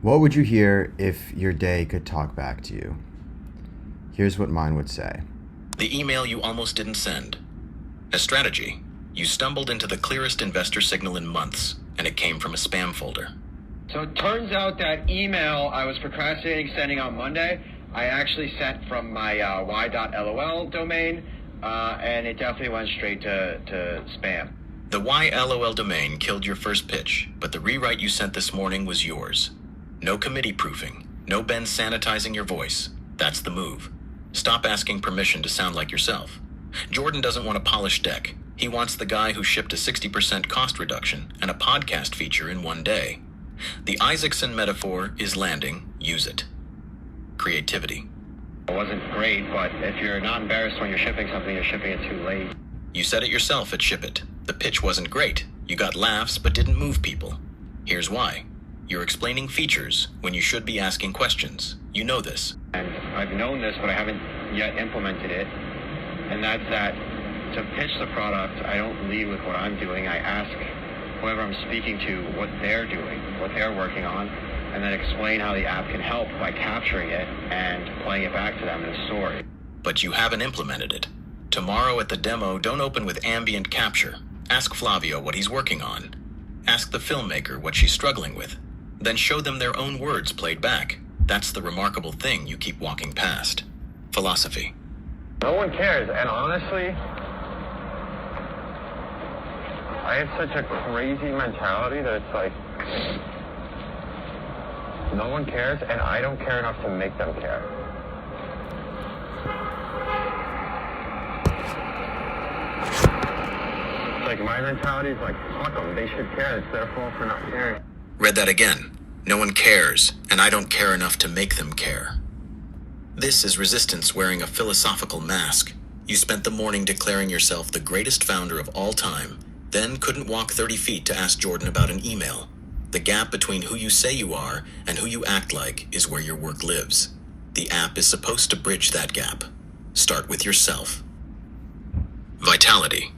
What would you hear if your day could talk back to you? Here's what mine would say. The email you almost didn't send. A strategy. You stumbled into the clearest investor signal in months, and it came from a spam folder. So it turns out that email I was procrastinating sending on Monday, I actually sent from my y.lol domain, and it definitely went straight to spam. The YLOL domain killed your first pitch, but the rewrite you sent this morning was yours. No committee proofing, no Ben sanitizing your voice. That's the move. Stop asking permission to sound like yourself. Jordan doesn't want a polished deck. He wants the guy who shipped a 60% cost reduction and a podcast feature in one day. The Isaacson metaphor is landing. Use it. Creativity. It wasn't great, but if you're not embarrassed when you're shipping something, you're shipping it too late. You said it yourself at Ship It. The pitch wasn't great. You got laughs, but didn't move people. Here's why. You're explaining features when you should be asking questions. You know this. And I've known this, but I haven't yet implemented it. And that's that to pitch the product, I don't lead with what I'm doing. I ask whoever I'm speaking to what they're doing, what they're working on, and then explain how the app can help by capturing it and playing it back to them in a story. But you haven't implemented it. Tomorrow at the demo, don't open with ambient capture. Ask Flavio what he's working on. Ask the filmmaker what she's struggling with. Then show them their own words played back. That's the remarkable thing you keep walking past. Philosophy. No one cares, and honestly, I have such a crazy mentality that it's like, no one cares, and I don't care enough to make them care. Like, my mentality is like, fuck them, they should care, it's their fault for not caring. Read that again. No one cares, and I don't care enough to make them care. This is resistance wearing a philosophical mask. You spent the morning declaring yourself the greatest founder of all time, then couldn't walk 30 feet to ask Jordan about an email. The gap between who you say you are and who you act like is where your work lives. The app is supposed to bridge that gap. Start with yourself. Vitality.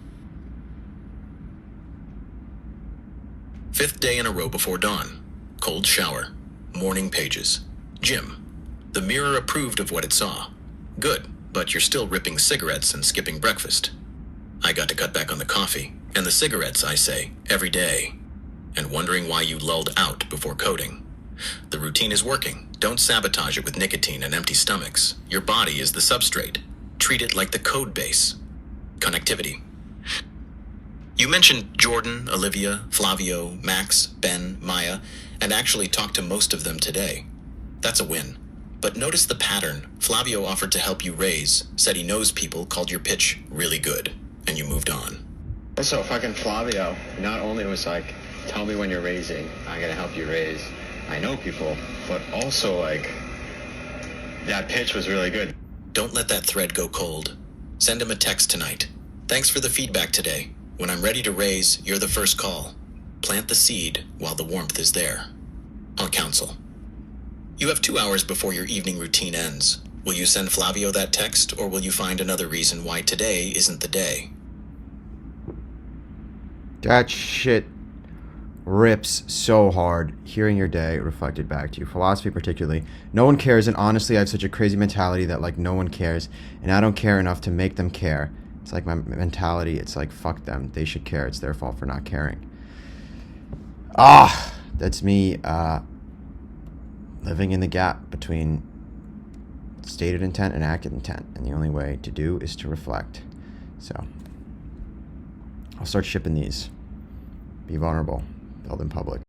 5th day in a row before dawn. Cold shower. Morning pages. Gym. The mirror approved of what it saw. Good, but you're still ripping cigarettes and skipping breakfast. I got to cut back on the coffee, and the cigarettes, I say, every day. And wondering why you lulled out before coding. The routine is working. Don't sabotage it with nicotine and empty stomachs. Your body is the substrate. Treat it like the code base. Connectivity. You mentioned Jordan, Olivia, Flavio, Max, Ben, Maya, and actually talked to most of them today. That's a win. But notice the pattern. Flavio offered to help you raise, said he knows people, called your pitch really good, and you moved on. Also, fucking Flavio, not only was like, tell me when you're raising, I'm gonna help you raise. I know people, but also like, that pitch was really good. Don't let that thread go cold. Send him a text tonight. Thanks for the feedback today. When I'm ready to raise, you're the first call. Plant the seed while the warmth is there. I'll counsel. You have 2 hours before your evening routine ends. Will you send Flavio that text, or will you find another reason why today isn't the day? That shit rips so hard. Hearing your day reflected back to you. Philosophy particularly. No one cares, and honestly, I have such a crazy mentality that, like, no one cares, and I don't care enough to make them care. It's like my mentality, it's like, fuck them. They should care. It's their fault for not caring. That's me living in the gap between stated intent and acted intent. And the only way to do is to reflect. So I'll start shipping these. Be vulnerable. Build in public.